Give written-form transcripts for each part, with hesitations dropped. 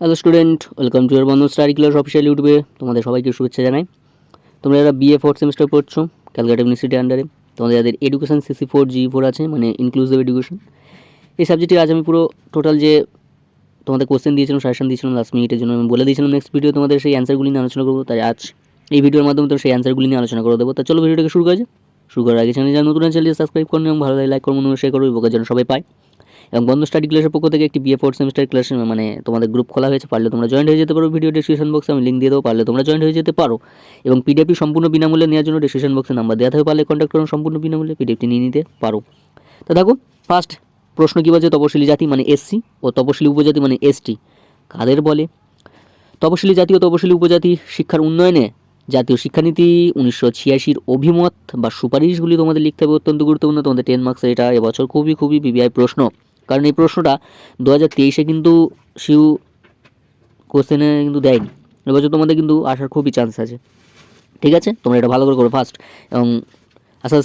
Hello student, welcome to ইয়ার বন্ধু study class official ইউটিউবে তোমাদের সবাইকে শুভেচ্ছা জানাই। তোমরা যারা বিএ ফোর্থ সেমিস্টার পড়ছো ক্যালকাটা ইউনিভার্সিটি আন্ডারে, তোমাদের যাদের এডুকেশন CC4 GE4 আছে, মানে ইনক্লুসিভ এডুকেশন, এই সাবজেক্টে আজ আমি পুরো টোটাল যে তোমাদের কোশ্চেন দিয়েছিলাম, সাজেশন দিয়েছিলাম লাস্ট মিনিটের জন্য, আমি বলে দিয়েছিলাম নেক্সট ভিডিও তোমাদের সেই অ্যান্সারগুলি নিয়ে আলোচনা করবো। তাই আজ এই ভিডিওর মাধ্যমে তো সেই অ্যান্সারগুলি নিয়ে আলোচনা করে দেবো। তা চলো ভিডিওটাকে শুরু করার আগে চ্যানেল যারা নতুন চ্যানেল সাবস্ক্রাইব করুন এবং ভালো লাগে লাইক করুন, শেয়ার করুন, উপকার যেন সবাই পায়। এবং বন্ধু স্টাডি ক্লাসের পক্ষ থেকে একটি বিএ ফোর্থ সেমিস্টার ক্লাস মানে তোমাদের গ্রুপ খোলা হয়েছে, পারলে তোমরা জয়েন্ট হয়ে যেতে পারো। ভিডিও ডিসক্রিপশন বক্সে আমি লিঙ্ক দিয়ে দেবো, পারলে তোমরা জয়েন্ট হয়ে যেতে পারো। এবং পিডিএফটি সম্পূর্ণ বিনামূল্যে নেওয়ার জন্য ডিসক্রিপশন বক্সে নাম্বার দেওয়া থাকে, পারলে কন্ট্যাক্ট করুন, সম্পূর্ণ বিনামূল্যে পিডিএফটি নিয়ে নিতে পারো। তো দেখো ফার্স্ট প্রশ্ন কী বলছে, তপশিলি জাতি মানে SC ও তপশিলি উপজাতি মানে ST কাদের বলে? তপশিলি জাতি ও তপশিলি উপজাতি শিক্ষার উন্নয়নে জাতীয় শিক্ষানীতি 1986 অভিমত বা সুপারিশগুলি তোমাদের লিখতে হবে, অত্যন্ত গুরুত্বপূর্ণ। তোমাদের 10 মার্কসের এটা এবছর খুবই বিবিআই প্রশ্ন, কারণ এই প্রশ্নটা 2023-এ কিন্তু শিউ কোশ্চেনে কিন্তু দেয়নি। এবছর তোমাদের কিন্তু আসার খুবই চান্স আছে, ঠিক আছে? তোমরা এটা ভালো করে করো ফার্স্ট, এবং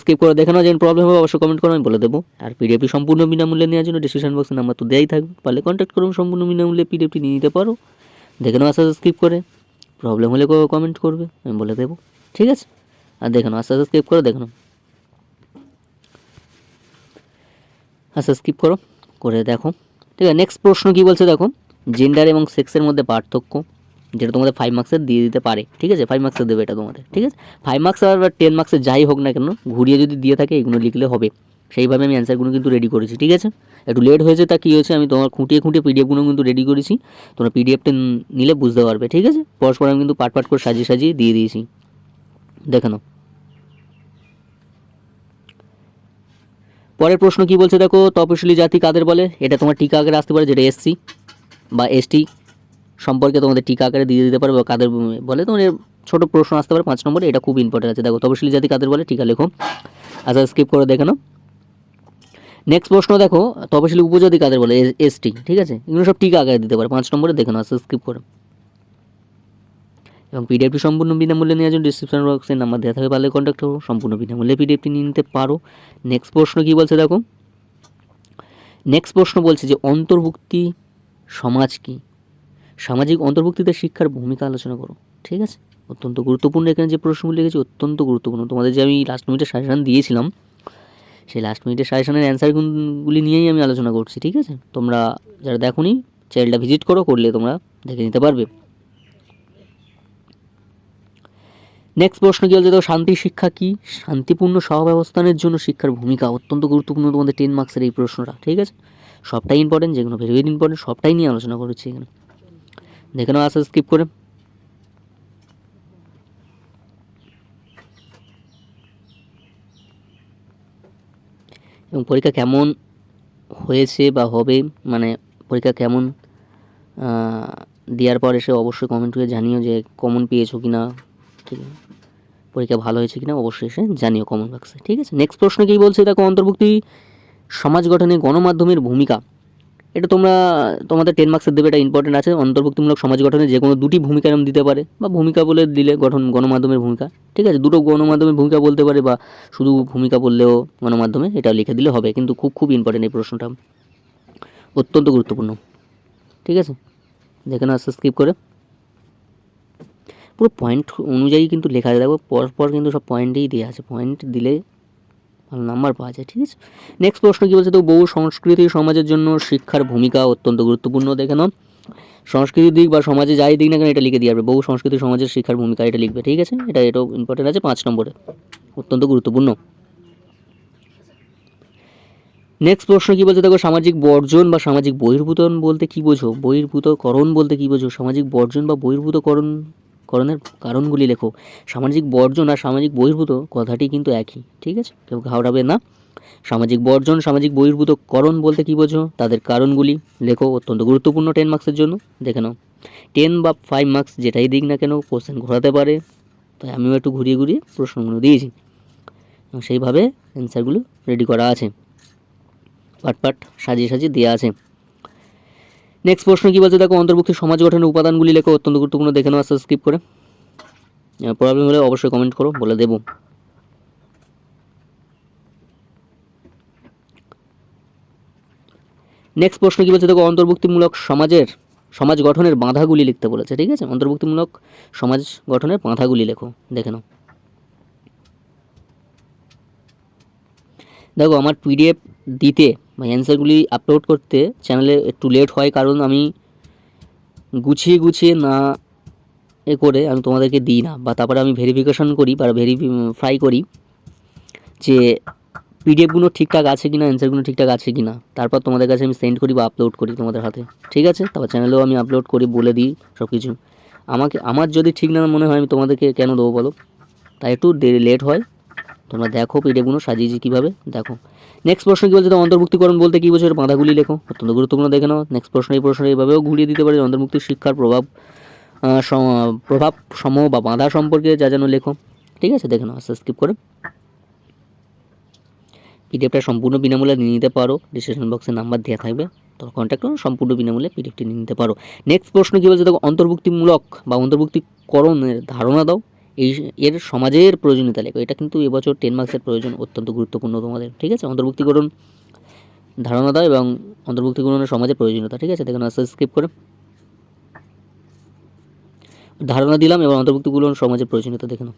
স্কিপ করে দেখে নাও, যেন প্রবলেম হবে অবশ্যই কমেন্ট করো, আমি বলে দেবো। আর পিডিএফটি সম্পূর্ণ বিনামূল্যে নেওয়ার জন্য ডিসক্রিপশন বক্সে নাম্বার তো দেওয়াই থাকবে, পারলে কন্ট্যাক্ট করুন, সম্পূর্ণ বিনামূল্যে পিডিএফটি নিয়ে নিতে পারো। দেখে নাও স্কিপ করে, প্রবলেম হলে কমেন্ট করবে, আমি বলে দেবো, ঠিক আছে? আর দেখে নাও স্কিপ করে দেখে নাও, স্কিপ করো করে দেখো, ঠিক আছে? নেক্সট প্রশ্ন কী বলছে দেখো, জেন্ডার এবং সেক্সের মধ্যে পার্থক্য, যেটা তোমাদের 5 মার্কসের দিয়ে দিতে পারে, ঠিক আছে? 5 মার্কসের দেবে এটা তোমাদের, ঠিক আছে? 5 মার্কস আর 10 মার্কসের যাই হোক না কেন, ঘুরিয়ে যদি দিয়ে থাকে এগুলো লিখলে হবে। সেইভাবে আমি অ্যান্সারগুলো কিন্তু রেডি করেছি, ঠিক আছে? একটু লেট হয়েছে, তা কী হয়েছে, আমি তোমার খুঁটিয়ে পিডিএফগুলো কিন্তু রেডি করেছি, তোমরা পিডিএফটা নিলে বুঝতে পারবে, ঠিক আছে? পরস্পর আমি কিন্তু পার্ট করে সাজিয়ে দিয়ে দিয়েছি, দেখে নাও। পরের প্রশ্ন কী বলছে দেখো, তপশিলি জাতি কাদের বলে? এটা তোমার টিকা আকারে আসতে পারে, যেটা SC বা ST সম্পর্কে তোমাদের টিকা আকারে দিয়ে দিতে পারে, বা কাদের বলে তোমাদের ছোটো প্রশ্ন আসতে পারে 5 নম্বরে, এটা খুব ইম্পর্টেন্ট আছে। দেখো তপশিলি জাতি কাদের বলে, টিকা লেখো, আচ্ছা স্কিপ করে দেখে নাও। নেক্সট প্রশ্ন দেখো, তপশিলি উপজাতি কাদের বলে? ST, ঠিক আছে? এগুলো সব টিকা আকারে দিতে পারে 5 নম্বরে, দেখে নাও, আচ্ছা স্কিপ করে। এবং পিডিএফটি সম্পূর্ণ বিনামূল্যে নেওয়ার জন্য ডিসক্রিপশন বক্সে নাম্বার দেওয়া থাকে, পারলে কন্ট্যাক্ট করো, সম্পূর্ণ বিনামূল্যে পিডিএফটি নিয়ে নিতে পারো। নেক্সট প্রশ্ন কী বলছে দেখো, নেক্সট প্রশ্ন বলছে যে অন্তর্ভুক্তি সমাজ কি? সামাজিক অন্তর্ভুক্তিতে শিক্ষার ভূমিকা আলোচনা করো, ঠিক আছে? অত্যন্ত গুরুত্বপূর্ণ, এখানে যে প্রশ্নগুলি লিখেছি অত্যন্ত গুরুত্বপূর্ণ। তোমাদের যে আমি লাস্ট মিনিটে সাজেশন দিয়েছিলাম, সেই লাস্ট মিনিটের সাজেশনের অ্যান্সারগুলি নিয়েই আমি আলোচনা করছি, ঠিক আছে? তোমরা যারা দেখোনি চ্যানেলটা ভিজিট করলে তোমরা দেখে নিতে পারবে। নেক্সট প্রশ্ন কী বলছে দেখো, শান্তি শিক্ষা কি? শান্তিপূর্ণ সহাবস্থানের জন্য শিক্ষার ভূমিকা, অত্যন্ত গুরুত্বপূর্ণ তোমাদের 10 মার্কসের এই প্রশ্নটা, ঠিক আছে? সবটাই ইম্পর্টেন্ট, যেগুলো ভেরি ইম্পর্টেন্ট সবটাই নিয়ে আলোচনা করেছি এখানে, দেখে নাও আসা স্কিপ করে। এবং পরীক্ষা কেমন হয়েছে বা হবে, মানে পরীক্ষা কেমন দেওয়ার পর এসে অবশ্যই কমেন্ট করে জানিও যে কমন পেয়েছো কি না, ঠিক আছে? পরীক্ষা ভালো হয়েছে কি না অবশ্যই এসে জানিও কমেন্ট বক্সে, ঠিক আছে? নেক্সট প্রশ্ন কী বলছে দেখো, অন্তর্ভুক্তি সমাজ গঠনে গণমাধ্যমের ভূমিকা, এটা তোমাদের 10 মার্কসের দেবে, এটা ইম্পর্টেন্ট আছে। অন্তর্ভুক্তিমূলক সমাজ গঠনে যে কোনো দুটি ভূমিকা এরকম দিতে পারে, বা ভূমিকা বলে দিলে গণমাধ্যমের ভূমিকা, ঠিক আছে? দুটো গণমাধ্যমের ভূমিকা বলতে পারে, বা শুধু ভূমিকা বললেও গণমাধ্যমে, এটা লিখে দিলে হবে। কিন্তু খুব ইম্পর্টেন্ট এই প্রশ্নটা, অত্যন্ত গুরুত্বপূর্ণ, ঠিক আছে? দেখে না স্কিপ করে, পুরো পয়েন্ট অনুযায়ী কিন্তু লেখা আছে, দেখো পরপর কিন্তু সব পয়েন্টেই দেওয়া আছে, পয়েন্ট দিলে ভালো নাম্বার পাওয়া যায়, ঠিক আছে? নেক্সট প্রশ্ন কী বলছে তো, বহু সংস্কৃতি সমাজের জন্য শিক্ষার ভূমিকা অত্যন্ত গুরুত্বপূর্ণ, দেখে নাও। সংস্কৃতির দিক বা সমাজে যাই দিক না কেন এটা লিখে দিয়ে আসবে, বহু সংস্কৃতি সমাজের শিক্ষার ভূমিকা, এটা লিখবে, ঠিক আছে? এটাও ইম্পর্টেন্ট আছে 5 নম্বরে, অত্যন্ত গুরুত্বপূর্ণ। নেক্সট প্রশ্ন কী বলছে দেখো, সামাজিক বর্জন বা সামাজিক বহির্ভূতকরণ বলতে কী বোঝো? বহির্ভূতকরণ বলতে কী বোঝো? সামাজিক বর্জন বা করণের কারণগুলি লেখো। সামাজিক বর্জন আর সামাজিক বহির্ভূত কথাটি কিন্তু একই, ঠিক আছে? কেউ ঘাবড়াবে না। সামাজিক বর্জন সামাজিক বহির্ভূতকরণ বলতে কী বোঝো, তাদের কারণগুলি লেখো, অত্যন্ত গুরুত্বপূর্ণ 10 মার্কসের জন্য, দেখে নাও। 10 বা 5 মার্কস যেটাই দিক না কেন কোশ্চেন ঘোরাতে পারে, তাই আমিও একটু ঘুরিয়ে প্রশ্নগুলো দিয়েছি, এবং সেইভাবে অ্যান্সারগুলো রেডি করা আছে, পাট সাজিয়ে দেওয়া আছে। নেক্সট প্রশ্ন কী বলছে দেখো, অন্তর্ভুক্তি সমাজ গঠনের উপাদানগুলি লেখো, অত্যন্ত গুরুত্বপূর্ণ, দেখে নাও স্কিপ করে। প্রবলেম হলে অবশ্যই কমেন্ট করো, বলে দেবো। নেক্সট প্রশ্ন কী বলছে দেখো, অন্তর্ভুক্তিমূলক সমাজের সমাজ গঠনের বাধাগুলি লিখতে বলেছে, ঠিক আছে। অন্তর্ভুক্তিমূলক সমাজ গঠনের বাধাগুলি লেখো, দেখে নাও। দেখো আমার পিডিএফ দিতে বা অ্যান্সারগুলি আপলোড করতে চ্যানেলে একটু লেট হয়, কারণ আমি গুছিয়ে না করে আমি তোমাদেরকে দিই না, বা তারপরে আমি ভেরিফিকেশন করি বা ভেরিফাই করি যে পিডিএফগুলো ঠিকঠাক আছে কিনা, অ্যান্সারগুলো ঠিকঠাক আছে কিনা, তারপর তোমাদের কাছে আমি সেন্ড করি বা আপলোড করি তোমাদের হাতে, ঠিক আছে। তারপর চ্যানেলেও আমি আপলোড করি, বলে দিই সব কিছু। আমার যদি ঠিক না মনে হয় আমি তোমাদেরকে কেন দেবো বলো, তাই একটু লেট হয়। তোমরা দেখো পিডিএফগুলো সাজিয়েছি কীভাবে, দেখো। নেক্সট প্রশ্ন কী বলছে, অন্তর্ভুক্তিকরণ বলতে কী বোঝো, বাধাগুলি লেখো, অত্যন্ত গুরুত্বপূর্ণ, দেখে নাও। নেক্সট প্রশ্ন, এই প্রশ্ন এইভাবেও ঘুরিয়ে দিতে পারে, অন্তর্ভুক্তি শিক্ষার প্রভাব সমূহ বা বাধা সম্পর্কে যা যেন লেখো, ঠিক আছে, দেখে নাও। আস্তে স্কিপ করে পিডিএফটা সম্পূর্ণ বিনামূল্যে নিয়ে নিতে পারো, ডিসক্রিপশন বক্সে নাম্বার দেওয়া থাকবে, তো কন্ট্যাক্ট করো, সম্পূর্ণ বিনামূল্যে পিডিএফটি নিয়ে নিতে পারো। নেক্সট প্রশ্ন কী বলছে, দেখো অন্তর্ভুক্তিমূলক বা অন্তর্ভুক্তিকরণের ধারণা দাও, এর সমাজের প্রয়োজনীয়তা লেখো। এটা কিন্তু এবছর 10 মার্কসের প্রয়োজন, অত্যন্ত গুরুত্বপূর্ণ তোমাদের, ঠিক আছে। অন্তর্ভুক্তিকরণ ধারণা দাও এবং অন্তর্ভুক্তিকরণের সমাজের প্রয়োজনীয়তা, ঠিক আছে, দেখুন আস্তে স্কিপ করে। ধারণা দিলাম এবং অন্তর্ভুক্তিকরণ সমাজের প্রয়োজনীয়তা, দেখে নাও।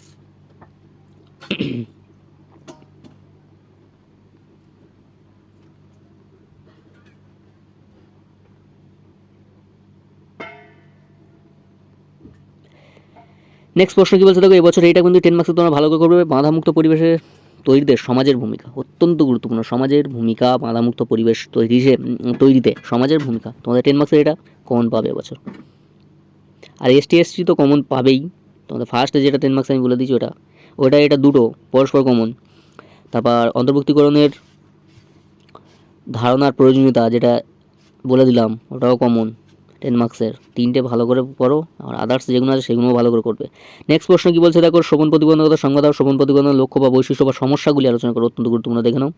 নেক্সট প্রশ্ন কী বলছে, দেখো এবছর এইটা কিন্তু 10 মার্কসে তোমরা ভালো করে করবে। বাধামুক্ত পরিবেশে তৈরিতে সমাজের ভূমিকা অত্যন্ত গুরুত্বপূর্ণ, সমাজের ভূমিকা, বাধামুক্ত পরিবেশ তৈরিতে সমাজের ভূমিকা, তোমাদের 10 মার্কসের এটা কমন পাবে এবছর। আর এসটি তো কমন পাবেই, তোমাদের ফার্স্টে যেটা 10 মার্কস আমি বলে দিচ্ছি ওটা এটা দুটো পরস্পর কমন। তারপর অন্তর্ভুক্তিকরণের ধারণার প্রয়োজনীয়তা যেটা বলে দিলাম ওটাও কমন, 10 মার্কসের, তিনটে ভালো করে পড়ো, আর আদার্স যেগুলো আছে সেগুলোও ভালো করে করবে। নেক্সট প্রশ্ন কী বলছে, দেখো শ্রবণ প্রতিবন্ধকতার সংজ্ঞা দাও, শ্রবণ প্রতিবন্ধকতার লক্ষ্য বা বৈশিষ্ট্য বা সমস্যাগুলি আলোচনা করো, অত্যন্ত গুরুত্বপূর্ণ, দেখে নাও।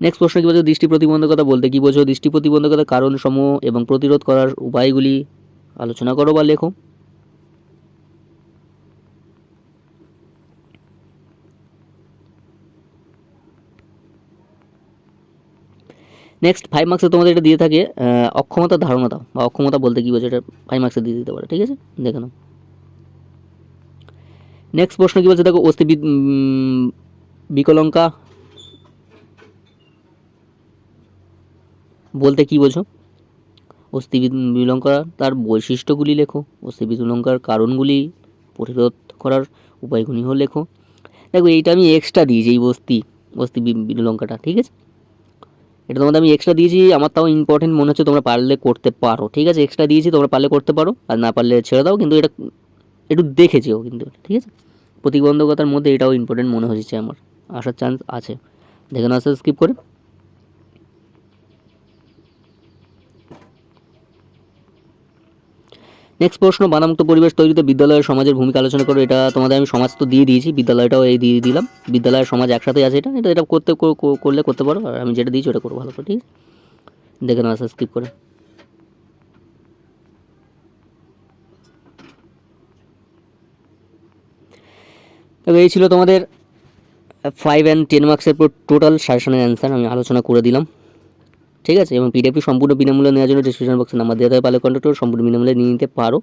নেক্সট প্রশ্ন কী বলছে, দৃষ্টি প্রতিবন্ধকতা বলতে কী বোঝো, দৃষ্টি প্রতিবন্ধকতার কারণ সমূহ এবং প্রতিরোধ করার উপায়গুলি আলোচনা করো বা লেখো। নেক্সট 5 মার্কসে তোমাদের এটা দিয়ে থাকে অক্ষমতার ধারণা দাও, বা অক্ষমতা বলতে কী বোঝো, এটা 5 মার্কসে দিয়ে দিতে পারে, ঠিক আছে, দেখে নাও। নেক্সট প্রশ্ন কী বলছে, দেখো অস্থি বিকলঙ্কা বলতে কী বোঝো, অস্থি বিকলঙ্কা তার বৈশিষ্ট্যগুলি লেখো, অস্থি বিকলঙ্কার কারণগুলি, প্রতিরোধ করার উপায়গুলিও লেখো। দেখো এইটা আমি এক্সট্রা দিয়েছি, এই অস্থি বিকলঙ্কাটা, ঠিক আছে, এটা তোমাদের আমি এক্সট্রা দিয়েছি, আমার তাও ইম্পর্টেন্ট মনে হচ্ছে, তোমরা পারলে করতে পারো, ঠিক আছে, এক্সট্রা দিয়েছি, তোমরা পারলে করতে পারো, আর না পারলে ছেড়ে দাও, কিন্তু এটা একটু দেখেছিও কিন্তু, ঠিক আছে। প্রতিবন্ধকতার মধ্যে এটাও ইম্পর্টেন্ট মনে হচ্ছে আমার, আসার চান্স আছে, দেখে না, আসা স্কিপ করে। নেক্সট প্রশ্ন, বাধামুক্ত পরিবেশ তৈরিতে বিদ্যালয়ের সমাজের ভূমিকা আলোচনা করো, এটা তোমাদের আমি সমাজ তো দিয়ে দিয়েছি, বিদ্যালয়টাও এই দিয়ে দিলাম, বিদ্যালয়ের সমাজ একসাথে আছে, এটা করলে করতে পারো, আর আমি যেটা দিয়েছি ওটা করো ভালো করে, ঠিক আছে, দেখে না, আসা স্কিপ করে। তবে এই ছিল তোমাদের 5 and 10 মার্কসের টোটাল সাজেশনের অ্যান্সার আমি আলোচনা করে দিলাম, ঠিক আছে। এবং পিডিএফটি সম্পূর্ণ বিনামূল্যে নেওয়ার জন্য ডিসক্রিপশন বক্সে নাম্বার দেওয়া থাকে, পারলে কন্ট্যাক্ট করো, সম্পূর্ণ বিনামূল্যে নিয়ে নিতে পারো।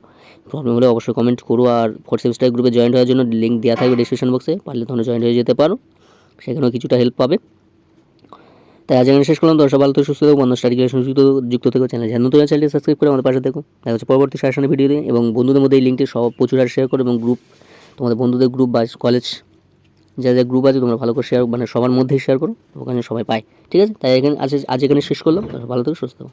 প্রবলেম হলে অবশ্যই কমেন্ট করো, আর 4th সেমিস্টার গ্রুপে জয়েন্ট হওয়ার জন্য লিঙ্ক দেওয়া থাকবে ডিসক্রিপশন বক্সে, পারলে তোমরা জয়েন্ট হয়ে যেতে পারো, সেখানেও কিছুটা হেল্প পাবে। তাই আজ এখানে শেষ করলাম, তো সবাই ভালো সুস্থ থাকো, বন্ধু স্টাডি ক্লাসের যুক্ত থেকো, নতুন চ্যানেলটি সাবস্ক্রাইব করে আমাদের পাশে দেখো, দেখা হচ্ছে পরবর্তী সাজেশনের ভিডিওতে। এবং বন্ধুদের মধ্যে এই লিঙ্কটি সব প্রচুর আর শেয়ার করো, এবং তোমাদের বন্ধুদের গ্রুপ বা কলেজ যা গ্রুপ আছে তোমরা ভালো করে শেয়ার, মানে সবার মধ্যেই শেয়ার করো, ওখানে সবাই পায়, ঠিক আছে। তাই আজ এখানে শেষ করলাম, ভালো থেকো, সুস্থ থাকো।